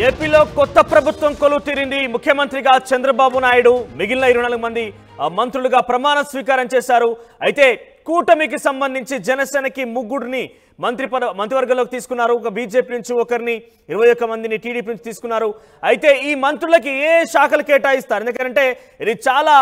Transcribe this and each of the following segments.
ఏపీలో కొత్త ప్రభుత్వం కొలువుతీరింది. ముఖ్యమంత్రిగా చంద్రబాబు నాయుడు మిగిలిన 24 మంది మంత్రులుగా ప్రమాణ స్వీకారం చేశారు. అయితే కూటమికి సంబంధించి జనసేనకి ముగ్గురిని మంత్రివర్గంలోకి తీసుకున్నారు. ఒక బీజేపీ నుంచి ఒకరిని, 21 మందిని టీడీపీ నుంచి తీసుకున్నారు. అయితే ఈ మంత్రులకి ఏ శాఖలు కేటాయిస్తారు? ఎందుకంటే ఇది చాలా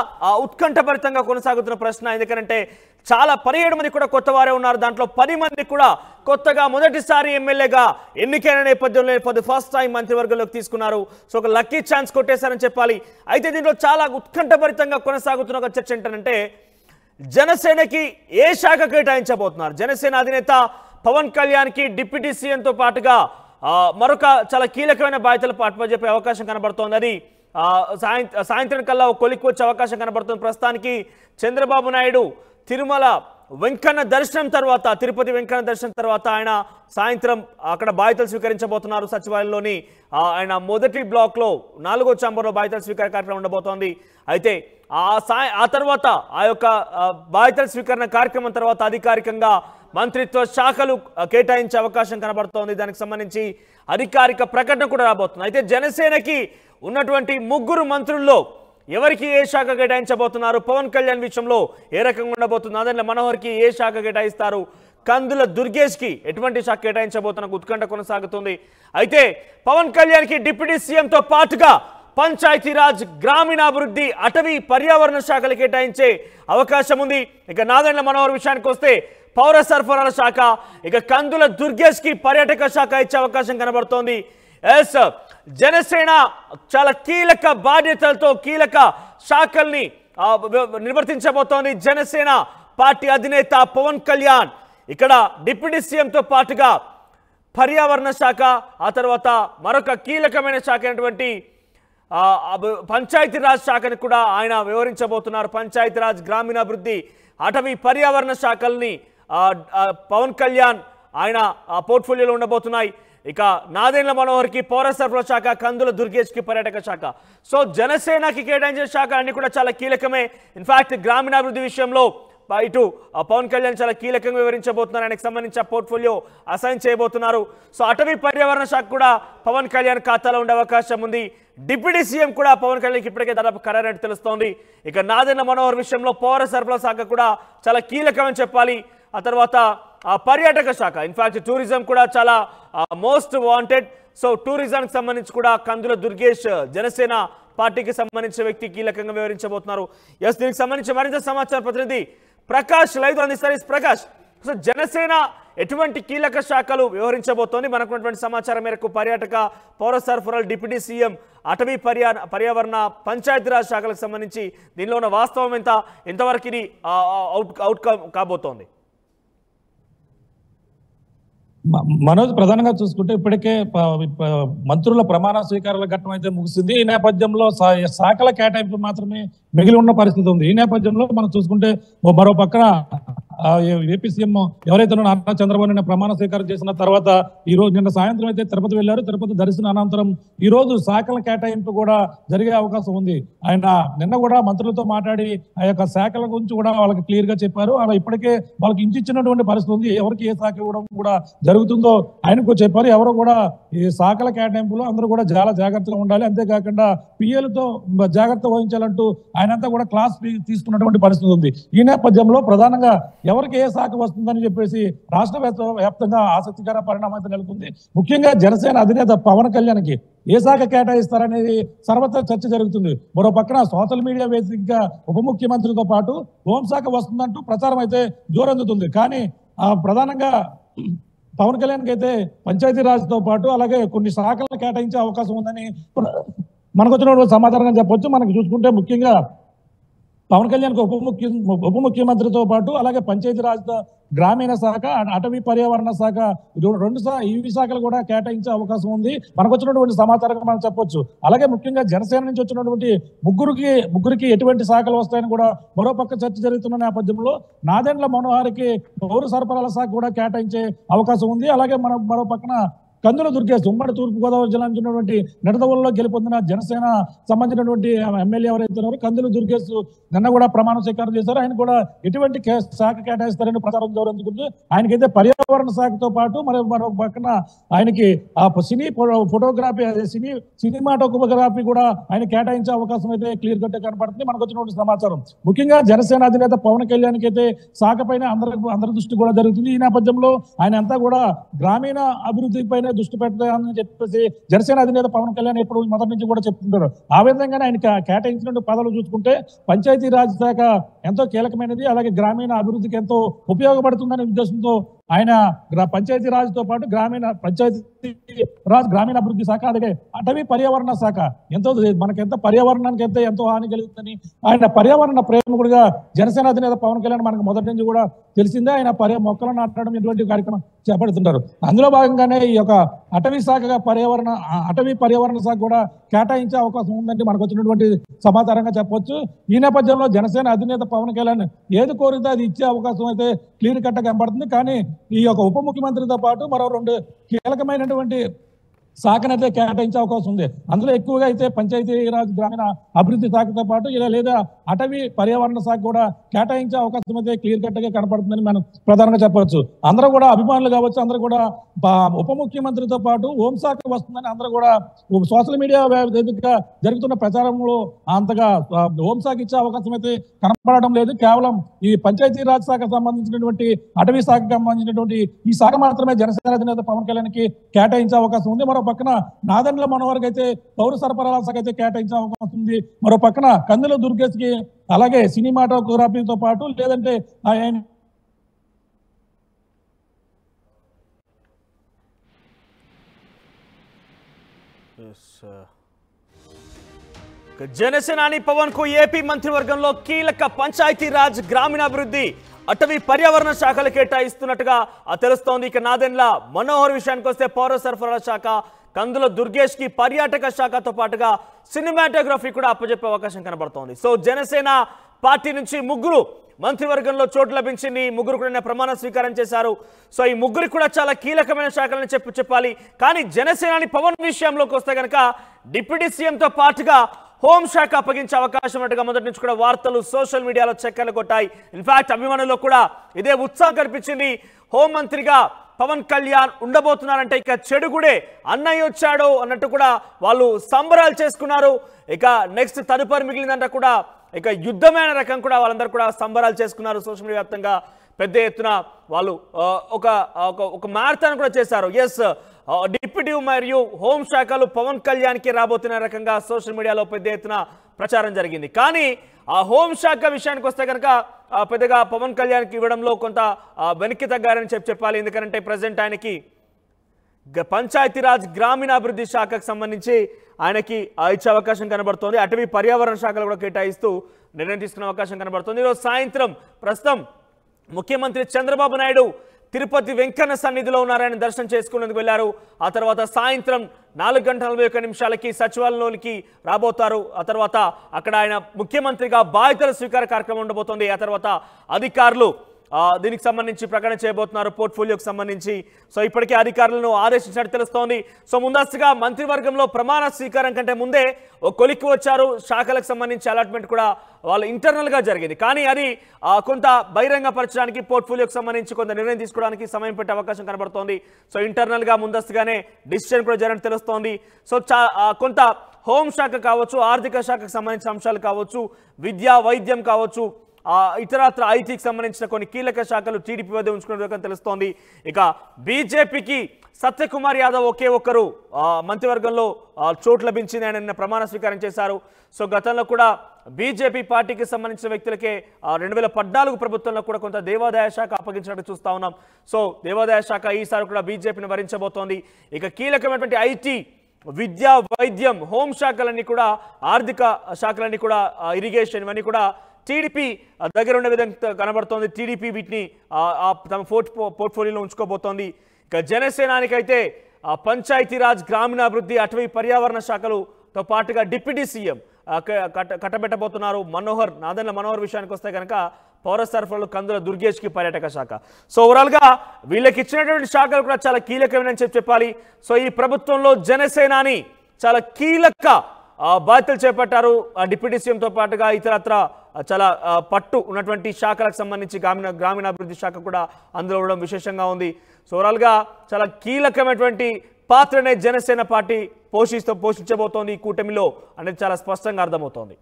ఉత్కంఠభరితంగా కొనసాగుతున్న ప్రశ్న. ఎందుకంటే చాలా 17 మంది కూడా కొత్త వారే ఉన్నారు. దాంట్లో 10 మంది కూడా కొత్తగా మొదటిసారి ఎమ్మెల్యేగా ఎన్నికైన నేపథ్యంలో ఫస్ట్ టైం మంత్రివర్గంలోకి తీసుకున్నారు. సో ఒక లక్కీ ఛాన్స్ కొట్టేశారని చెప్పాలి. అయితే దీంట్లో చాలా ఉత్కంఠభరితంగా కొనసాగుతున్న ఒక చర్చ ఏంటంటే జనసేనకి ఏ శాఖ కేటాయించబోతున్నారు? జనసేన అధినేత పవన్ కళ్యాణ్కి డిప్యూటీ సీఎంతో పాటుగా మరొక చాలా కీలకమైన బాధ్యతలు అప్పచెప్పే అవకాశం కనబడుతోంది. అది సాయంత్రం కల్లా కొలిక్కి వచ్చే అవకాశం కనబడుతుంది. ప్రస్తుతానికి చంద్రబాబు నాయుడు తిరుమల వెంకన్న దర్శనం తర్వాత, తిరుపతి వెంకన్న దర్శనం తర్వాత ఆయన సాయంత్రం అక్కడ బాధ్యతలు స్వీకరించబోతున్నారు. సచివాలయంలోని ఆయన మొదటి బ్లాక్లో 4వ ఛాంబర్లో బాధ్యతల స్వీకార కార్యక్రమం ఉండబోతోంది. అయితే ఆ తర్వాత ఆ యొక్క బాధ్యతల స్వీకరణ కార్యక్రమం తర్వాత అధికారికంగా మంత్రిత్వ శాఖలు కేటాయించే అవకాశం కనబడుతోంది. దానికి సంబంధించి అధికారిక ప్రకటన కూడా రాబోతుంది. అయితే జనసేనకి ఉన్నటువంటి ముగ్గురు మంత్రుల్లో ఎవరికి ఏ శాఖ కేటాయించబోతున్నారు? పవన్ కళ్యాణ్ విషయంలో ఏ రకంగా ఉండబోతుంది? నాదెండ్ల మనోహర్కి ఏ శాఖ కేటాయిస్తారు? కందుల దుర్గేష్కి ఎటువంటి శాఖ కేటాయించబోతున్న ఉత్కంఠ కొనసాగుతుంది. అయితే పవన్ కళ్యాణ్కి డిప్యూటీ సీఎంతో పాటుగా పంచాయతీరాజ్, గ్రామీణాభివృద్ధి, అటవీ, పర్యావరణ శాఖలు కేటాయించే అవకాశం ఉంది. ఇక నాదెండ్ల మనోహర్ విషయానికి వస్తే పౌర సరఫరాల శాఖ, ఇక కందుల దుర్గేష్కి పర్యాటక శాఖ ఇచ్చే అవకాశం కనబడుతోంది. ఎస్, జనసేన చాలా కీలక బాధ్యతలతో కీలక శాఖల్ని నిర్వర్తించబోతోంది. జనసేన పార్టీ అధినేత పవన్ కళ్యాణ్ ఇక్కడ డిప్యూటీ సీఎంతో పాటుగా పర్యావరణ శాఖ, ఆ తర్వాత మరొక కీలకమైన శాఖ అయినటువంటి పంచాయతీరాజ్ శాఖని కూడా ఆయన వివరించబోతున్నారు. పంచాయతీరాజ్, గ్రామీణాభివృద్ధి, అటవీ, పర్యావరణ శాఖల్ని పవన్ కళ్యాణ్ ఆయన పోర్ట్ఫోలియోలో ఉండబోతున్నాయి. ఇక నాదెండ్ల మనోహర్కి పౌర సరఫరా శాఖ, కందుల దుర్గేష్కి పర్యాటక శాఖ. సో జనసేనకి కేటాయించిన శాఖలు అన్ని కూడా చాలా కీలకమే. ఇన్ఫాక్ట్ గ్రామీణాభివృద్ధి విషయంలో ఇటు పవన్ కళ్యాణ్ చాలా కీలకంగా వివరించబోతున్నారు. ఆయనకు సంబంధించిన పోర్ట్ఫోలియో అసైన్ చేయబోతున్నారు. సో అటవీ, పర్యావరణ శాఖ కూడా పవన్ కళ్యాణ్ ఖాతాలో ఉండే అవకాశం ఉంది. డిప్యూటీ సీఎం కూడా పవన్ కళ్యాణ్కి ఇప్పటికే దాదాపు ఖరారైనట్టు తెలుస్తోంది. ఇక నాదెండ్ల మనోహర్ విషయంలో పౌర సరఫరా శాఖ కూడా చాలా కీలకమని చెప్పాలి. ఆ తర్వాత పర్యాటక శాఖ, ఇన్ఫాక్ట్ టూరిజం కూడా చాలా మోస్ట్ వాంటెడ్. సో టూరిజంకి సంబంధించి కూడా కందుల దుర్గేష్ జనసేన పార్టీకి సంబంధించిన వ్యక్తి కీలకంగా వివరించబోతున్నారు. ఎస్, దీనికి సంబంధించి మరింత సమాచారం ప్రతినిధి ప్రకాష్ లైవ్ అందిస్తారు. ప్రకాష్, సో జనసేన ఎటువంటి కీలక శాఖలు వ్యవహరించబోతోంది? మనకున్నటువంటి సమాచారం మేరకు పర్యాటక, పౌర సరఫరాలు, డిప్యూటీ సీఎం, అటవీ, పర్యావరణ, పంచాయతీరాజ్ శాఖలకు సంబంధించి దీనిలో ఉన్న వాస్తవం ఎంతవరకు ఇది అవుట్కమ్ కాబోతోంది? మనోజ్, ప్రధానంగా చూసుకుంటే ఇప్పటికే మంత్రుల ప్రమాణ స్వీకారాల ఘట్టం అయితే ముగిసింది. ఈ నేపథ్యంలో శాఖల కేటాయింపు మాత్రమే మిగిలి ఉన్న పరిస్థితి ఉంది. ఈ నేపథ్యంలో మనం చూసుకుంటే మరో పక్కన ఏపీ సీఎం ఎవరైతే నారా చంద్రబాబు నాయుడు ప్రమాణ స్వీకారం చేసిన తర్వాత ఈ రోజు నిన్న సాయంత్రం అయితే తిరుపతి వెళ్లారు. తిరుపతి దర్శన అనంతరం ఈ రోజు శాఖల కేటాయింపు కూడా జరిగే అవకాశం ఉంది. ఆయన నిన్న కూడా మంత్రులతో మాట్లాడి ఆ యొక్క శాఖల గురించి కూడా వాళ్ళకి క్లియర్ గా చెప్పారు. అలా ఇప్పటికే వాళ్ళకి ఇంటిచ్చినటువంటి పరిస్థితి ఉంది. ఎవరికి ఏ శాఖ ఇవ్వడం కూడా జరుగుతుందో ఆయనకు చెప్పారు. ఎవరు కూడా ఈ శాఖల కేటాయింపులో అందరూ కూడా చాలా జాగ్రత్తగా ఉండాలి, అంతేకాకుండా పిఎలతో జాగ్రత్త వహించాలంటూ ఆయనంతా కూడా క్లాస్ తీసుకున్నటువంటి పరిస్థితి ఉంది. ఈ నేపథ్యంలో ప్రధానంగా ఎవరికి ఏ శాఖ వస్తుందని చెప్పేసి రాష్ట్ర వ్యాప్తంగా ఆసక్తికర పరిణామం అయితే నెలకొంది. ముఖ్యంగా జనసేన అధినేత పవన్ కళ్యాణ్కి ఏ శాఖ కేటాయిస్తారనేది సర్వత్రా చర్చ జరుగుతుంది. మరో పక్కన సోషల్ మీడియా వేదికగా ఉప ముఖ్యమంత్రితో పాటు హోంశాఖ వస్తుందంటూ ప్రచారం అయితే జోరందుతుంది. కానీ ప్రధానంగా పవన్ కళ్యాణ్కి అయితే పంచాయతీరాజ్తో పాటు అలాగే కొన్ని శాఖలను కేటాయించే అవకాశం ఉందని మనకు వచ్చినటువంటి సమాచారంగా చెప్పొచ్చు. మనకు చూసుకుంటే ముఖ్యంగా పవన్ కళ్యాణ్కి ఉప ముఖ్యమంత్రితో పాటు అలాగే పంచాయతీరాజ్, గ్రామీణ శాఖ, అటవీ, పర్యావరణ శాఖ, ఈ శాఖలు కూడా కేటాయించే అవకాశం ఉంది. మనకు వచ్చినటువంటి సమాచారంగా మనం చెప్పొచ్చు. అలాగే ముఖ్యంగా జనసేన నుంచి వచ్చినటువంటి ముగ్గురికి ఎటువంటి శాఖలు వస్తాయని కూడా మరో పక్క చర్చ జరుగుతున్న నేపథ్యంలో నాదెండ్ల మనోహర్కి పౌర సరఫరాల శాఖ కూడా కేటాయించే అవకాశం ఉంది. అలాగే మరో పక్కన కందుల దుర్గేష్ ఉమ్మడి తూర్పుగోదావరి జిల్లా నుంచి ఉన్నటువంటి నిడదవోలులో గెలుపొందిన జనసేన సంబంధించినటువంటి ఎమ్మెల్యే ఎవరైతే ఉన్నారో కందుల దుర్గేష్ నిన్న కూడా ప్రమాణ స్వీకారం చేశారు. ఆయన కూడా ఎటువంటి శాఖ కేటాయిస్తారని ప్రచారం జరుగుతుంది. ఆయనకైతే పర్యావరణ శాఖతో పాటు మరో పక్కన ఆయనకి ఆ సినీ ఫోటోగ్రఫీ సినిమాటోగ్రఫీ కూడా ఆయన కేటాయించే అవకాశం అయితే క్లియర్ కట్ కనపడుతుంది. మనకు వచ్చినటువంటి సమాచారం ముఖ్యంగా జనసేన అధినేత పవన్ కళ్యాణ్కి అయితే శాఖ పైన అందరి దృష్టి కూడా జరుగుతుంది. ఈ నేపథ్యంలో ఆయన అంతా కూడా గ్రామీణ అభివృద్ధి పైన దృష్టి పెడతామని చెప్పేసి జనసేన అధినేత పవన్ కళ్యాణ్ ఎప్పుడు మొదటి నుంచి కూడా చెప్తుంటారు. ఆ విధంగానే ఆయన కేటాయించినటువంటి పదవులు చూసుకుంటే పంచాయతీరాజ్ శాఖ ఎంతో కీలకమైనది, అలాగే గ్రామీణ అభివృద్ధికి ఎంతో ఉపయోగపడుతుందనే ఉద్దేశంతో ఆయన పంచాయతీరాజ్తో పాటు గ్రామీణ అభివృద్ధి శాఖ, అలాగే అటవీ పర్యావరణ శాఖ మనకెంత పర్యావరణానికి ఎంతో హాని కలుగుతుందని ఆయన పర్యావరణ ప్రేమికుడిగా జనసేన అధినేత పవన్ కళ్యాణ్ మనకు మొదటి నుంచి కూడా తెలిసిందే. ఆయన మొక్కలు నాటడం ఇటువంటి కార్యక్రమం చేపడుతుంటారు. అందులో భాగంగానే ఈ యొక్క అటవీ పర్యావరణ శాఖ కూడా కేటాయించే అవకాశం ఉందంటే మనకు వచ్చినటువంటి సమాచారంగా చెప్పవచ్చు. ఈ నేపథ్యంలో జనసేన అధినేత పవన్ కళ్యాణ్ ఏది కోరితే అది ఇచ్చే అవకాశం అయితే క్లియర్ కట్ గా కనబడుతుంది. కానీ ఈ యొక్క ఉప ముఖ్యమంత్రితో పాటు మరో 2 కీలకమైనటువంటి శాఖనైతే కేటాయించే అవకాశం ఉంది. అందులో ఎక్కువగా అయితే పంచాయతీరాజ్ గ్రామీణ అభివృద్ధి శాఖతో పాటు లేదా అటవీ పర్యావరణ శాఖ కూడా కేటాయించే అవకాశం అయితే క్లియర్ కట్ గా కనపడుతుందని మనం ప్రధానంగా చెప్పవచ్చు. అందరూ కూడా అభిమానులు కావచ్చు, అందరూ కూడా ఉప ముఖ్యమంత్రితో పాటు హోంశాఖ వస్తుందని అందరూ కూడా సోషల్ మీడియా వేదికగా జరుగుతున్న ప్రచారంలో అంతగా హోంశాఖ ఇచ్చే అవకాశం అయితే కనపడడం లేదు. కేవలం ఈ పంచాయతీరాజ్ శాఖకు సంబంధించినటువంటి అటవీ శాఖకు సంబంధించినటువంటి ఈ శాఖ మాత్రమే జనసేన అధినేత పవన్ కళ్యాణ్కి కేటాయించే అవకాశం ఉంది. మరో పక్కన నాదెండ్ల మనోహర్కి అయితే పౌర సరఫరాల శాఖ అయితే కేటాయించే అవకాశం ఉంది. మరో పక్కన కందుల దుర్గేష్ కి అలాగే సినిమాటోగ్రఫీతో పాటు లేదంటే ఆయన జనసేనాని పవన్ కు ఏపీ మంత్రివర్గంలో కీలక పంచాయతీరాజ్ గ్రామీణాభివృద్ధి అటవీ పర్యావరణ శాఖలు కేటాయిస్తున్నట్టుగా తెలుస్తోంది. ఇక నాదెండ్ల మనోహర్ విషయానికి వస్తే పౌర సరఫరాల శాఖ, కందుల దుర్గేష్ కి పర్యాటక శాఖతో పాటుగా సినిమాటోగ్రఫీ కూడా అప్పచెప్పే అవకాశం కనబడుతోంది. సో జనసేన పార్టీ నుంచి 3 మంత్రివర్గంలో చోటు లభించింది. 3 కూడా ప్రమాణ స్వీకారం చేశారు. సో ఈ 3 కూడా చాలా కీలకమైన శాఖలని చెప్పాలి. కానీ జనసేనాని పవన్ విషయంలోకి వస్తే కనుక డిప్యూటీ సీఎంతో పాటుగా హోంశాఖ అప్పగించే అవకాశం ఉన్నట్టుగా మొదటి నుంచి కూడా వార్తలు సోషల్ మీడియాలో చక్కర్లు కొట్టాయి. ఇన్ఫాక్ట్ అభిమానుల్లో కూడా ఇదే ఉత్సాహం కనిపించింది. హోంమంత్రిగా పవన్ కళ్యాణ్ ఉండబోతున్నారంటే ఇక చెడుగుడే అన్నయ్య వచ్చాడు అన్నట్టు కూడా వాళ్ళు సంబరాలు చేసుకున్నారు. ఇక నెక్స్ట్ తదుపరి మిగిలిందంటే కూడా ఇక యుద్ధమైన రకం కూడా వాళ్ళందరూ కూడా సంబరాలు చేసుకున్నారు. సోషల్ మీడియా వ్యాప్తంగా పెద్ద ఎత్తున వాళ్ళు ఒక మ్యారథాన్ కూడా చేశారు. ఎస్, డిప్యూటీ మరియు హోంశాఖలు పవన్ కళ్యాణ్కి రాబోతున్న రకంగా సోషల్ మీడియాలో పెద్ద ఎత్తున ప్రచారం జరిగింది. కానీ ఆ హోంశాఖ విషయానికి వస్తే కనుక పెద్దగా పవన్ కళ్యాణ్కి ఇవ్వడంలో కొంత వెనక్కి తగ్గారని చెప్పాలి. ఎందుకంటే ప్రజెంట్ ఆయనకి పంచాయతీరాజ్ గ్రామీణాభివృద్ధి శాఖకు సంబంధించి ఆయనకి ఇచ్చే అవకాశం కనబడుతోంది. అటవీ పర్యావరణ శాఖలు కూడా కేటాయిస్తూ నిర్ణయం తీసుకునే అవకాశం కనబడుతుంది. ఈరోజు సాయంత్రం ప్రస్తుతం ముఖ్యమంత్రి చంద్రబాబు నాయుడు తిరుపతి వెంకన్న సన్నిధిలో ఉన్నారని దర్శనం చేసుకునేందుకు వెళ్లారు. ఆ తర్వాత సాయంత్రం 4:41 సచివాలయంలోనికి రాబోతారు. ఆ తర్వాత అక్కడ ఆయన ముఖ్యమంత్రిగా బాధ్యతల స్వీకార కార్యక్రమం ఉండబోతోంది. ఆ తర్వాత అధికారులు దీనికి సంబంధించి ప్రకటన చేయబోతున్నారు, పోర్ట్ఫోలియోకి సంబంధించి. సో ఇప్పటికే అధికారులను ఆదేశించినట్టు తెలుస్తోంది. సో ముందస్తుగా మంత్రివర్గంలో ప్రమాణ స్వీకారం కంటే ముందే ఒక కొలిక్కి వచ్చారు. శాఖలకు సంబంధించి అలాట్మెంట్ కూడా వాళ్ళు ఇంటర్నల్గా జరిగింది. కానీ అది కొంత బహిరంగపరచడానికి, పోర్ట్ఫోలియోకి సంబంధించి కొంత నిర్ణయం తీసుకోవడానికి సమయం పెట్టే అవకాశం కనబడుతోంది. సో ఇంటర్నల్గా ముందస్తుగానే డిసిషన్ కూడా జరిగినట్టు తెలుస్తోంది. సో కొంత హోంశాఖ కావచ్చు, ఆర్థిక శాఖకు సంబంధించిన అంశాలు కావచ్చు, విద్యా వైద్యం కావచ్చు, ఇతరత్ర ఐటీకి సంబంధించిన కొన్ని కీలక శాఖలు టీడీపీ వద్ద ఉంచుకునే తెలుస్తోంది. ఇక బీజేపీకి సత్యకుమార్ యాదవ్ ఒకే ఒక్కరు మంత్రివర్గంలో చోటు లభించింది. ఆయన నిన్న ప్రమాణ స్వీకారం చేశారు. సో గతంలో కూడా బీజేపీ పార్టీకి సంబంధించిన వ్యక్తులకే 2014 ప్రభుత్వంలో కూడా కొంత దేవాదాయ శాఖ అప్పగించినట్టు చూస్తా ఉన్నాం. సో దేవాదాయ శాఖ ఈసారి కూడా బీజేపీని వరించబోతోంది. ఇక కీలకమైనటువంటి ఐటీ, విద్యా వైద్యం, హోంశాఖలన్నీ కూడా, ఆర్థిక శాఖలన్నీ కూడా, ఇరిగేషన్, ఇవన్నీ కూడా టీడీపీ దగ్గర ఉండే విధంగా కనబడుతోంది. టీడీపీ వీటిని తమ పోర్ట్ఫోలియోలో ఉంచుకోబోతోంది. ఇక జనసేనానికైతే పంచాయతీరాజ్ గ్రామీణాభివృద్ధి, అటవీ పర్యావరణ శాఖలతో పాటుగా డిప్యూటీ సీఎం కట్టబెట్టబోతున్నారు. నాదెండ్ల మనోహర్ విషయానికి వస్తే కనుక పౌర సరఫరాలు కందుల దుర్గేష్కి పర్యాటక శాఖ. సో ఓవరాల్గా వీళ్ళకి ఇచ్చినటువంటి శాఖలు కూడా చాలా కీలకమైన చెప్పాలి. సో ఈ ప్రభుత్వంలో జనసేనాని చాలా కీలక బాధ్యతలు చేపట్టారు. డిప్యూటీ సీఎంతో పాటుగా ఇతరత్ర చాలా పట్టు ఉన్నటువంటి శాఖలకు సంబంధించి గ్రామీణాభివృద్ధి శాఖ కూడా అందులో ఉండడం విశేషంగా ఉంది. సో ఓవరాల్గా చాలా కీలకమైనటువంటి పాత్రనే జనసేన పార్టీ పోషించబోతోంది ఈ కూటమిలో అనేది చాలా స్పష్టంగా అర్థమవుతోంది.